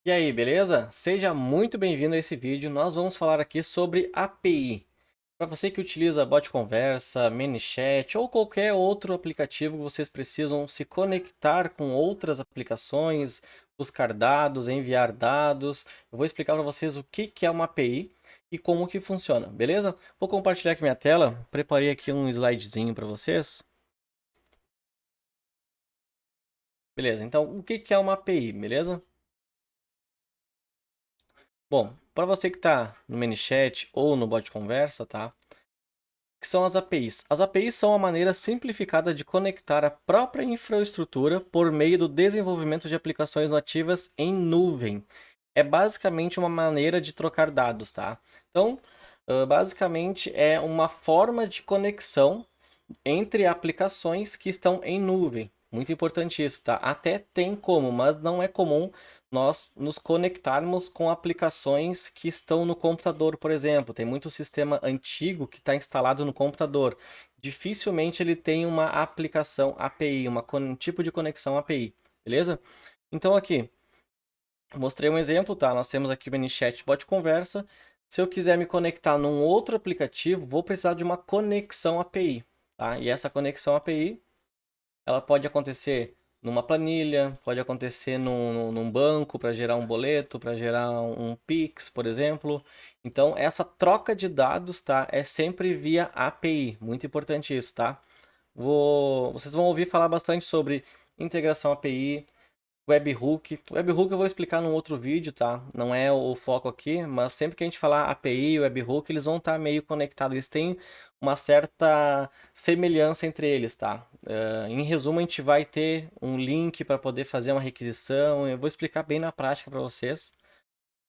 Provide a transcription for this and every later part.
E aí, beleza? Seja muito bem-vindo a esse vídeo. Nós vamos falar aqui sobre API. Para você que utiliza bot conversa, ManyChat ou qualquer outro aplicativo, vocês precisam se conectar com outras aplicações, buscar dados, enviar dados. Eu vou explicar para vocês o que é uma API e como que funciona, beleza? Vou compartilhar aqui minha tela. Preparei aqui um slidezinho para vocês. Beleza, então o que é uma API, beleza? Bom, para você que está no ManyChat ou no bot conversa, tá? O que são as APIs? As APIs são a maneira simplificada de conectar a própria infraestrutura por meio do desenvolvimento de aplicações nativas em nuvem. É basicamente uma maneira de trocar dados, tá? Então, basicamente é uma forma de conexão entre aplicações que estão em nuvem. Muito importante isso, tá? Até tem como, mas não é comum nós nos conectarmos com aplicações que estão no computador, por exemplo. Tem muito sistema antigo que está instalado no computador. Dificilmente ele tem uma aplicação API, um tipo de conexão API, beleza? Então aqui, mostrei um exemplo, tá? Nós temos aqui o ManyChat Bot Conversa. Se eu quiser me conectar num outro aplicativo, vou precisar de uma conexão API, tá? E essa conexão API, ela pode acontecer numa planilha, pode acontecer num banco para gerar um boleto, para gerar um Pix, por exemplo. Então, essa troca de dados, tá? É sempre via API. Muito importante isso, tá? Vocês vão ouvir falar bastante sobre integração API, Webhook. Webhook eu vou explicar num outro vídeo, tá? Não é o foco aqui, mas sempre que a gente falar API e Webhook, eles vão estar meio conectados. Eles têm uma certa semelhança entre eles, tá? Em resumo, a gente vai ter um link para poder fazer uma requisição. Eu vou explicar bem na prática para vocês.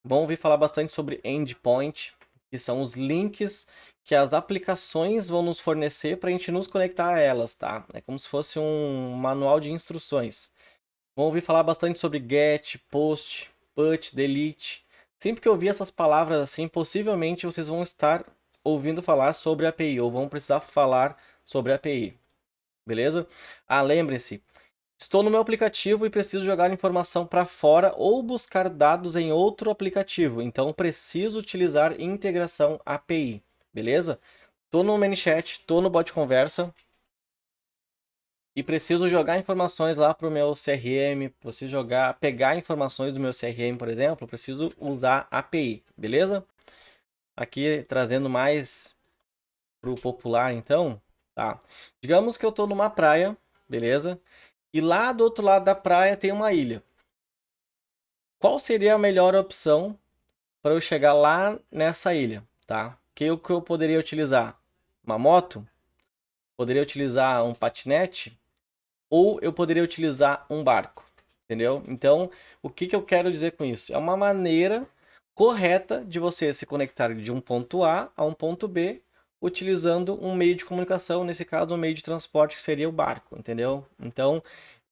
Vão ouvir falar bastante sobre endpoint, que são os links que as aplicações vão nos fornecer para a gente nos conectar a elas, tá? É como se fosse um manual de instruções. Vão ouvir falar bastante sobre get, post, put, delete. Sempre que eu ouvir essas palavras assim, possivelmente vocês vão estar ouvindo falar sobre API ou vão precisar falar sobre API. Beleza? Ah, lembrem-se, estou no meu aplicativo e preciso jogar informação para fora ou buscar dados em outro aplicativo. Então preciso utilizar integração API. Beleza? Estou no ManyChat, estou no bot conversa, e preciso jogar informações lá para o meu CRM, preciso pegar informações do meu CRM, por exemplo, preciso usar API, beleza? Aqui trazendo mais para o popular, então, tá? Digamos que eu estou numa praia, beleza? E lá do outro lado da praia tem uma ilha. Qual seria a melhor opção para eu chegar lá nessa ilha, tá? Que eu poderia utilizar? Uma moto? Poderia utilizar um patinete? Ou eu poderia utilizar um barco, entendeu? Então, o que eu quero dizer com isso? É uma maneira correta de você se conectar de um ponto A a um ponto B, utilizando um meio de comunicação, nesse caso, um meio de transporte que seria o barco, entendeu? Então,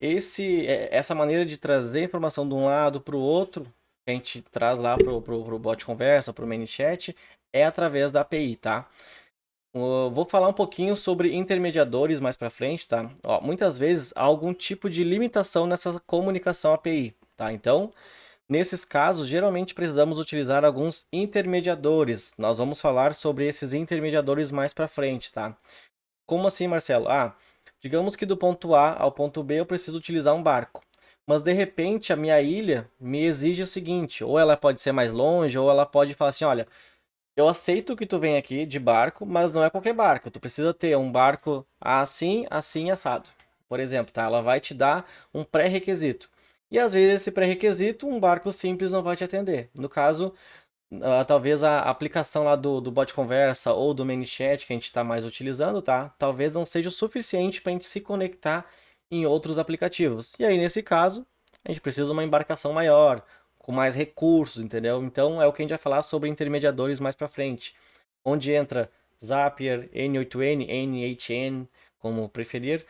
essa maneira de trazer informação de um lado para o outro, que a gente traz lá pro bot conversa, pro ManyChat, é através da API, tá? Vou falar um pouquinho sobre intermediadores mais para frente, tá? Ó, muitas vezes há algum tipo de limitação nessa comunicação API, tá? Então, nesses casos, geralmente precisamos utilizar alguns intermediadores. Nós vamos falar sobre esses intermediadores mais para frente, tá? Como assim, Marcelo? Ah, digamos que do ponto A ao ponto B eu preciso utilizar um barco. Mas de repente a minha ilha me exige o seguinte, ou ela pode ser mais longe, ou ela pode falar assim, olha, eu aceito que tu vem aqui de barco, mas não é qualquer barco. Tu precisa ter um barco assim, assim, assado. Por exemplo, tá? Ela vai te dar um pré-requisito. E às vezes esse pré-requisito, um barco simples não vai te atender. No caso, talvez a aplicação lá do bot conversa ou do ManyChat que a gente está mais utilizando, tá? Talvez não seja o suficiente para a gente se conectar em outros aplicativos. E aí, nesse caso, a gente precisa de uma embarcação maior, com mais recursos, entendeu? Então é o que a gente vai falar sobre intermediadores mais para frente, onde entra Zapier, N8N, NHN, como preferir.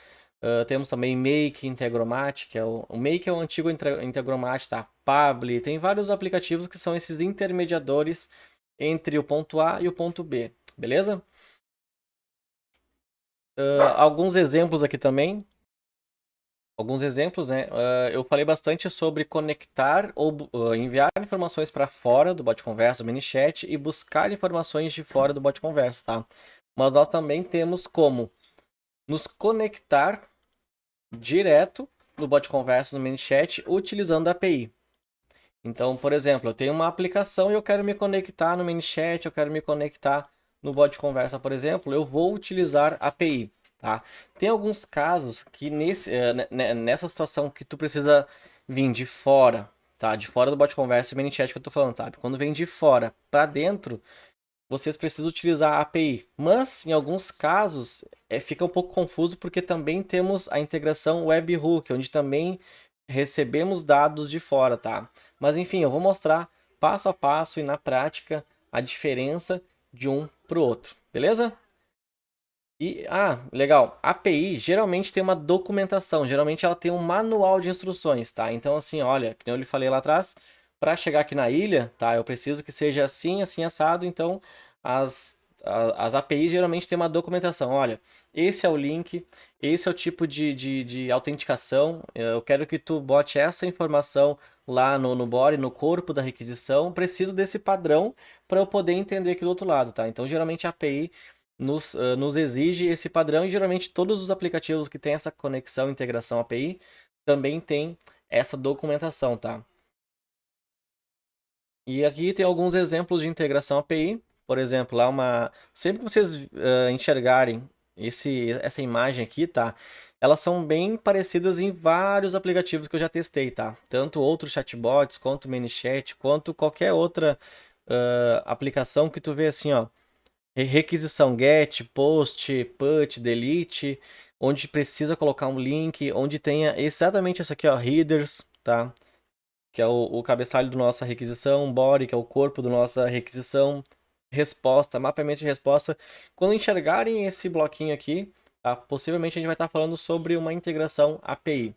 Temos também Make, Integromat, que é o Make é o antigo Integromat, tá? Pabli, tem vários aplicativos que são esses intermediadores entre o ponto A e o ponto B, beleza? Alguns exemplos aqui também. alguns exemplos, né? Eu falei bastante sobre conectar ou enviar informações para fora do bot conversa, do ManyChat, e buscar informações de fora do bot conversa, tá? Mas nós também temos como nos conectar direto no bot conversa, no ManyChat, utilizando a API. Então, por exemplo, eu tenho uma aplicação e eu quero me conectar no ManyChat, eu quero me conectar no bot conversa, por exemplo, eu vou utilizar a API, tá? Tem alguns casos que nessa situação que tu precisa vir de fora, tá? De fora do bot conversa e ManyChat que eu tô falando, sabe? Quando vem de fora para dentro, vocês precisam utilizar a API. Mas, em alguns casos, fica um pouco confuso porque também temos a integração webhook, onde também recebemos dados de fora, tá? Mas, enfim, eu vou mostrar passo a passo e na prática a diferença de um para o outro, beleza? Legal. A API geralmente tem uma documentação, geralmente ela tem um manual de instruções, tá? Então, assim, olha, que nem eu lhe falei lá atrás, para chegar aqui na ilha, tá? Eu preciso que seja assim, assim, assado. Então, as APIs geralmente têm uma documentação. Olha, esse é o link, esse é o tipo de autenticação. Eu quero que tu bote essa informação lá no body, no corpo da requisição. Preciso desse padrão para eu poder entender aqui do outro lado, tá? Então, geralmente a API nos exige esse padrão e geralmente todos os aplicativos que têm essa conexão, integração API, também tem essa documentação, tá? E aqui tem alguns exemplos de integração API. Por exemplo, sempre que vocês enxergarem essa imagem aqui, tá? Elas são bem parecidas em vários aplicativos que eu já testei, tá? Tanto outros chatbots, quanto o ManyChat, quanto qualquer outra aplicação que tu vê assim, ó. Requisição get, post, put, delete, onde precisa colocar um link, onde tenha exatamente isso aqui, ó, headers, tá? Que é o cabeçalho da nossa requisição, body, que é o corpo da nossa requisição, resposta, mapeamento de resposta. Quando enxergarem esse bloquinho aqui, tá? Possivelmente a gente vai estar falando sobre uma integração API,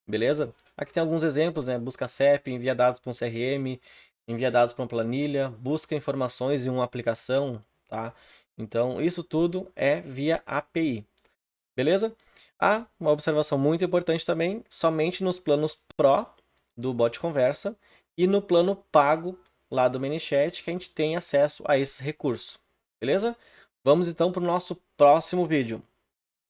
beleza? Aqui tem alguns exemplos, né? Busca CEP, envia dados para um CRM, envia dados para uma planilha, busca informações em uma aplicação, tá? Então, isso tudo é via API, beleza? Uma observação muito importante também, somente nos planos Pro do bot conversa e no plano pago lá do ManyChat que a gente tem acesso a esse recurso, beleza? Vamos então para o nosso próximo vídeo.